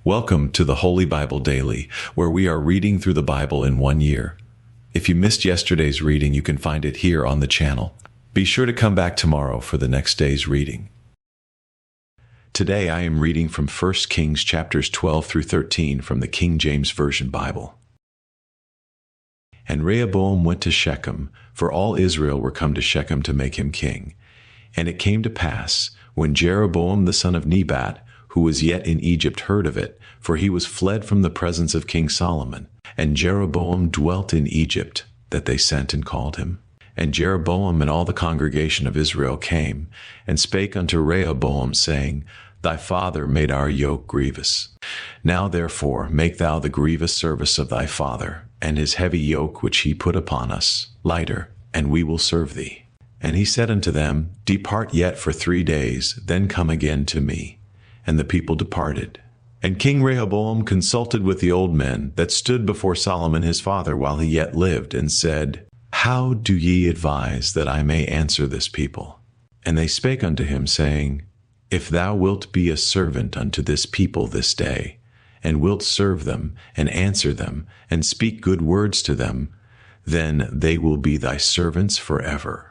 Welcome to the Holy Bible Daily, where we are reading through the Bible in 1 year. If you missed yesterday's reading, you can find it here on the channel. Be sure to come back tomorrow for the next day's reading. Today I am reading from 1 Kings chapters 12 through 13 from the King James Version Bible. And Rehoboam went to Shechem, for all Israel were come to Shechem to make him king. And it came to pass, when Jeroboam the son of Nebat, who was yet in Egypt, heard of it, for he was fled from the presence of King Solomon, and Jeroboam dwelt in Egypt, that they sent and called him. And Jeroboam and all the congregation of Israel came, and spake unto Rehoboam, saying, Thy father made our yoke grievous. Now therefore make thou the grievous service of thy father, and his heavy yoke which he put upon us, lighter, and we will serve thee. And he said unto them, Depart yet for 3 days, then come again to me. And the people departed. And King Rehoboam consulted with the old men that stood before Solomon his father while he yet lived, and said, How do ye advise that I may answer this people? And they spake unto him, saying, If thou wilt be a servant unto this people this day, and wilt serve them, and answer them, and speak good words to them, then they will be thy servants forever.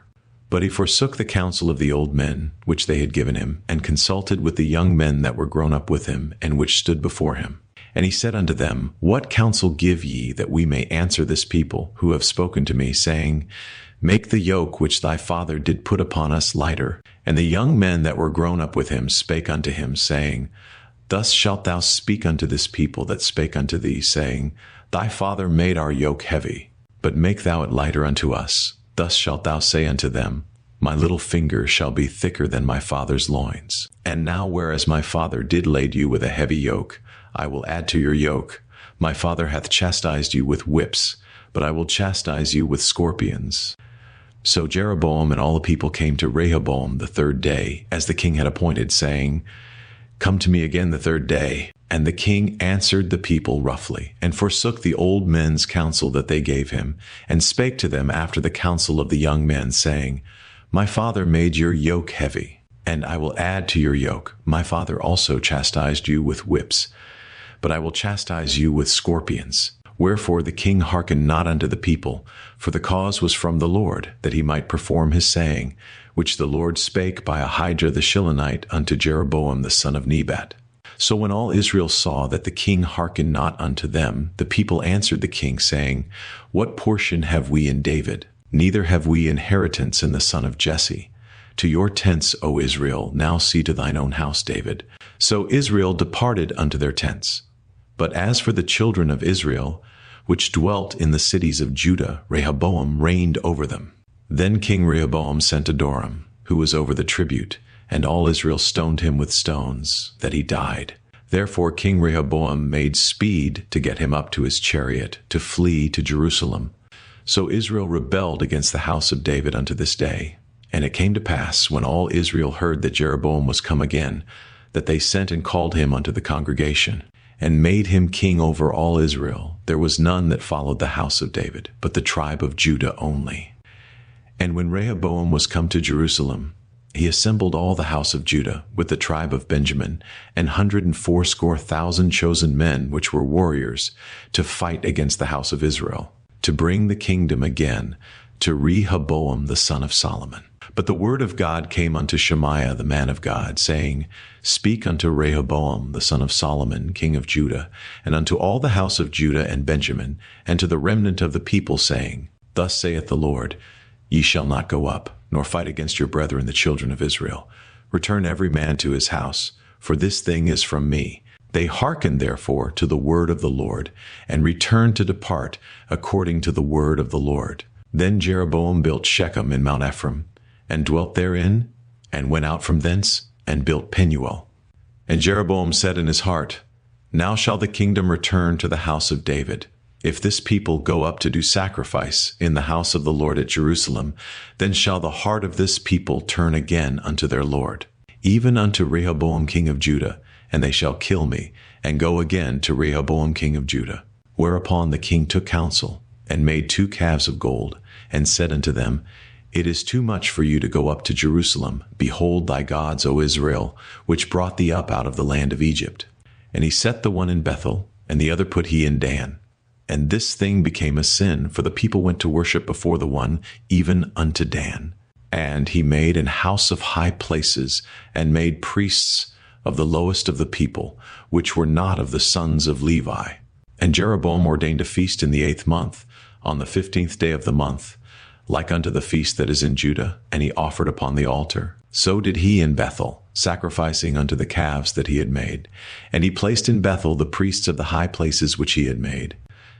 But he forsook the counsel of the old men, which they had given him, and consulted with the young men that were grown up with him, and which stood before him. And he said unto them, What counsel give ye, that we may answer this people, who have spoken to me, saying, Make the yoke which thy father did put upon us lighter? And the young men that were grown up with him spake unto him, saying, Thus shalt thou speak unto this people that spake unto thee, saying, Thy father made our yoke heavy, but make thou it lighter unto us. Thus shalt thou say unto them, My little finger shall be thicker than my father's loins. And now whereas my father did lade you with a heavy yoke, I will add to your yoke. My father hath chastised you with whips, but I will chastise you with scorpions. So Jeroboam and all the people came to Rehoboam the 3rd day, as the king had appointed, saying, Come to me again the 3rd day. And the king answered the people roughly, and forsook the old men's counsel that they gave him, and spake to them after the counsel of the young men, saying, My father made your yoke heavy, and I will add to your yoke. My father also chastised you with whips, but I will chastise you with scorpions. Wherefore the king hearkened not unto the people, for the cause was from the Lord, that he might perform his saying, which the Lord spake by Ahijah the Shilonite unto Jeroboam the son of Nebat. So when all Israel saw that the king hearkened not unto them, the people answered the king, saying, What portion have we in David? Neither have we inheritance in the son of Jesse. To your tents, O Israel, now see to thine own house, David. So Israel departed unto their tents. But as for the children of Israel, which dwelt in the cities of Judah, Rehoboam reigned over them. Then King Rehoboam sent Adoram, who was over the tribute, and all Israel stoned him with stones, that he died. Therefore King Rehoboam made speed to get him up to his chariot, to flee to Jerusalem. So Israel rebelled against the house of David unto this day. And it came to pass, when all Israel heard that Jeroboam was come again, that they sent and called him unto the congregation, and made him king over all Israel. There was none that followed the house of David, but the tribe of Judah only. And when Rehoboam was come to Jerusalem, he assembled all the house of Judah with the tribe of Benjamin, 180,000 chosen men, which were warriors, to fight against the house of Israel, to bring the kingdom again to Rehoboam the son of Solomon. But the word of God came unto Shemaiah the man of God, saying, Speak unto Rehoboam the son of Solomon, king of Judah, and unto all the house of Judah and Benjamin, and to the remnant of the people, saying, Thus saith the Lord, Ye shall not go up, nor fight against your brethren the children of Israel. Return every man to his house, for this thing is from me. They hearkened therefore to the word of the Lord, and returned to depart according to the word of the Lord. Then Jeroboam built Shechem in Mount Ephraim, and dwelt therein, and went out from thence, and built Penuel. And Jeroboam said in his heart, Now shall the kingdom return to the house of David. If this people go up to do sacrifice in the house of the Lord at Jerusalem, then shall the heart of this people turn again unto their Lord, even unto Rehoboam king of Judah, and they shall kill me, and go again to Rehoboam king of Judah. Whereupon the king took counsel, and made 2 calves of gold, and said unto them, It is too much for you to go up to Jerusalem. Behold thy gods, O Israel, which brought thee up out of the land of Egypt. And he set the one in Bethel, and the other put he in Dan. And this thing became a sin, for the people went to worship before the one, even unto Dan. And he made an house of high places, and made priests of the lowest of the people, which were not of the sons of Levi. And Jeroboam ordained a feast in the 8th month, on the 15th day of the month, like unto the feast that is in Judah, and he offered upon the altar. So did he in Bethel, sacrificing unto the calves that he had made. And he placed in Bethel the priests of the high places which he had made.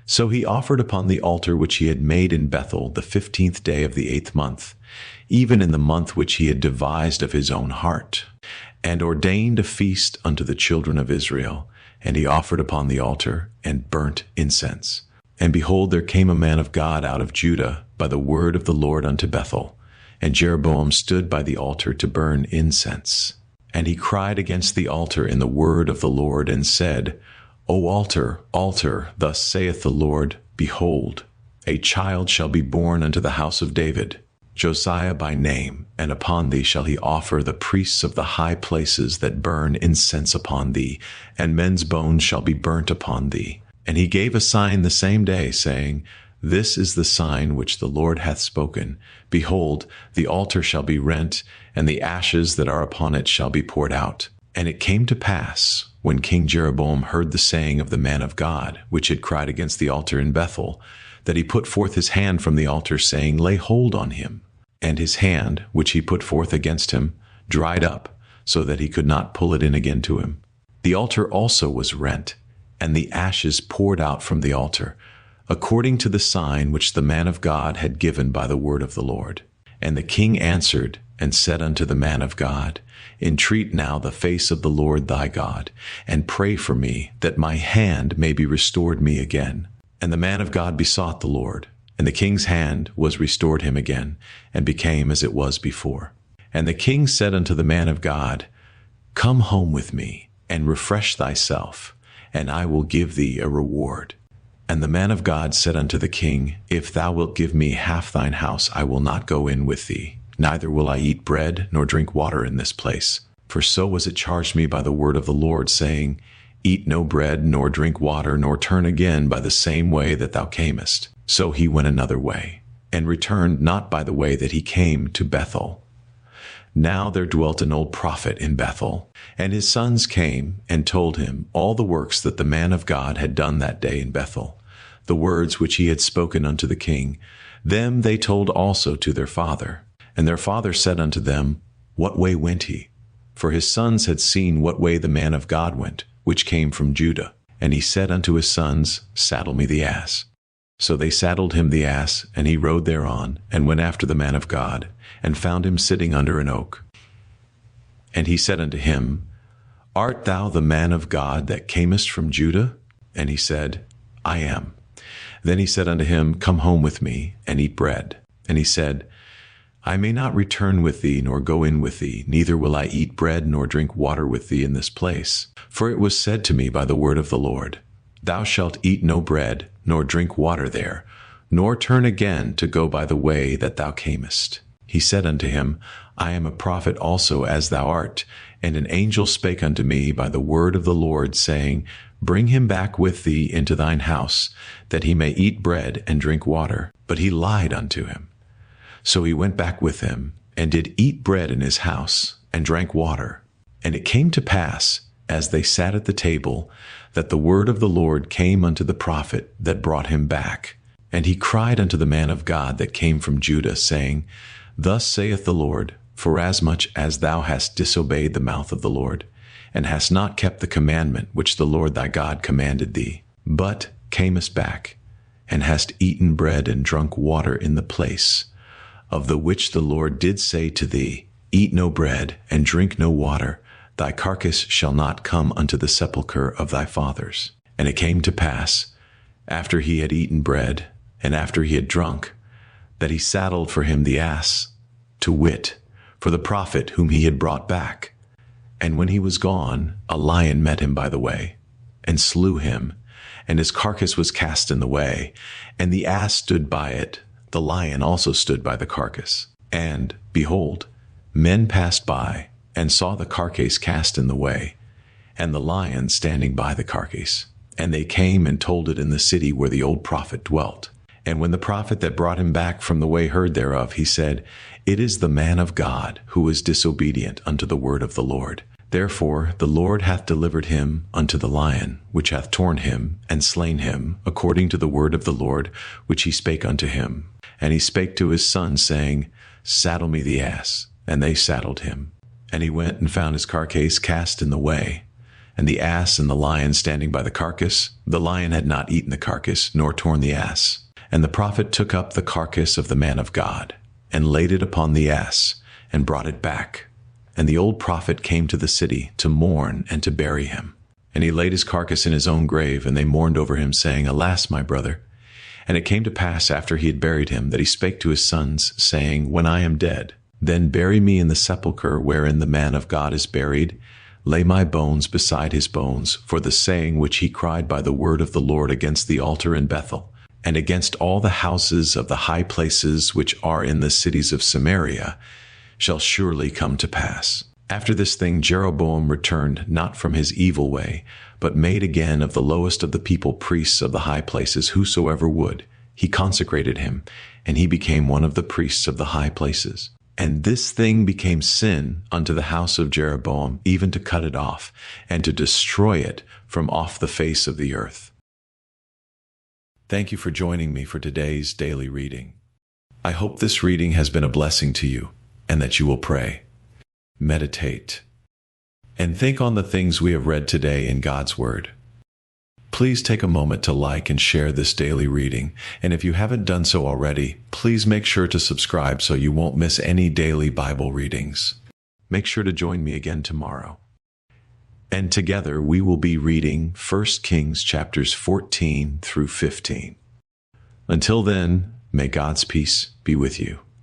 So he offered upon the altar which he had made in Bethel the 15th day of the 8th month, even in the month which he had devised of his own heart, and ordained a feast unto the children of Israel. And he offered upon the altar, and burnt incense. And behold, there came a man of God out of Judah by the word of the Lord unto Bethel. And Jeroboam stood by the altar to burn incense. And he cried against the altar in the word of the Lord, and said, O altar, altar, thus saith the Lord, Behold, a child shall be born unto the house of David, Josiah by name, and upon thee shall he offer the priests of the high places that burn incense upon thee, and men's bones shall be burnt upon thee. And he gave a sign the same day, saying, This is the sign which the Lord hath spoken. Behold, the altar shall be rent, and the ashes that are upon it shall be poured out. And it came to pass, when King Jeroboam heard the saying of the man of God, which had cried against the altar in Bethel, that he put forth his hand from the altar, saying, Lay hold on him. And his hand, which he put forth against him, dried up, so that he could not pull it in again to him. The altar also was rent, and the ashes poured out from the altar, according to the sign which the man of God had given by the word of the Lord. And the king answered and said unto the man of God, Entreat now the face of the Lord thy God, and pray for me, that my hand may be restored me again. And the man of God besought the Lord, and the king's hand was restored him again, and became as it was before. And the king said unto the man of God, Come home with me, and refresh thyself, and I will give thee a reward. And the man of God said unto the king, If thou wilt give me half thine house, I will not go in with thee, neither will I eat bread nor drink water in this place. For so was it charged me by the word of the Lord, saying, Eat no bread, nor drink water, nor turn again by the same way that thou camest. So he went another way, and returned not by the way that he came to Bethel. Now there dwelt an old prophet in Bethel, and his sons came and told him all the works that the man of God had done that day in Bethel, the words which he had spoken unto the king. Them they told also to their father. And their father said unto them, What way went he? For his sons had seen what way the man of God went, which came from Judah. And he said unto his sons, Saddle me the ass. So they saddled him the ass, and he rode thereon, and went after the man of God, and found him sitting under an oak. And he said unto him, Art thou the man of God that camest from Judah? And he said, I am. Then he said unto him, Come home with me, and eat bread. And he said, I may not return with thee, nor go in with thee, neither will I eat bread nor drink water with thee in this place. For it was said to me by the word of the Lord, Thou shalt eat no bread, nor drink water there, nor turn again to go by the way that thou camest. He said unto him, I am a prophet also as thou art, and an angel spake unto me by the word of the Lord, saying, Bring him back with thee into thine house, that he may eat bread and drink water. But he lied unto him. So he went back with him, and did eat bread in his house, and drank water. And it came to pass, as they sat at the table, that the word of the Lord came unto the prophet that brought him back. And he cried unto the man of God that came from Judah, saying, Thus saith the Lord, Forasmuch as thou hast disobeyed the mouth of the Lord, and hast not kept the commandment which the Lord thy God commanded thee, but camest back, and hast eaten bread and drunk water in the place, of the which the Lord did say to thee, Eat no bread, and drink no water, thy carcass shall not come unto the sepulchre of thy fathers. And it came to pass, after he had eaten bread, and after he had drunk, that he saddled for him the ass, to wit, for the prophet whom he had brought back. And when he was gone, a lion met him by the way, and slew him, and his carcass was cast in the way, and the ass stood by it. The lion also stood by the carcass. And, behold, men passed by, and saw the carcass cast in the way, and the lion standing by the carcass. And they came and told it in the city where the old prophet dwelt. And when the prophet that brought him back from the way heard thereof, he said, It is the man of God, who is disobedient unto the word of the Lord. Therefore the Lord hath delivered him unto the lion, which hath torn him, and slain him, according to the word of the Lord, which he spake unto him. And he spake to his son, saying, Saddle me the ass. And they saddled him. And he went and found his carcase cast in the way, and the ass and the lion standing by the carcass. The lion had not eaten the carcass, nor torn the ass. And the prophet took up the carcass of the man of God, and laid it upon the ass, and brought it back. And the old prophet came to the city to mourn and to bury him. And he laid his carcass in his own grave, and they mourned over him, saying, Alas, my brother. And it came to pass, after he had buried him, that he spake to his sons, saying, When I am dead, then bury me in the sepulchre wherein the man of God is buried. Lay my bones beside his bones, for the saying which he cried by the word of the Lord against the altar in Bethel, and against all the houses of the high places which are in the cities of Samaria, shall surely come to pass. After this thing Jeroboam returned not from his evil way, but made again of the lowest of the people priests of the high places, whosoever would. He consecrated him, and he became one of the priests of the high places. And this thing became sin unto the house of Jeroboam, even to cut it off, and to destroy it from off the face of the earth. Thank you for joining me for today's daily reading. I hope this reading has been a blessing to you, and that you will pray, meditate, and think on the things we have read today in God's Word. Please take a moment to like and share this daily reading, and if you haven't done so already, please make sure to subscribe so you won't miss any daily Bible readings. Make sure to join me again tomorrow. And together we will be reading 1 Kings chapters 14 through 15. Until then, may God's peace be with you.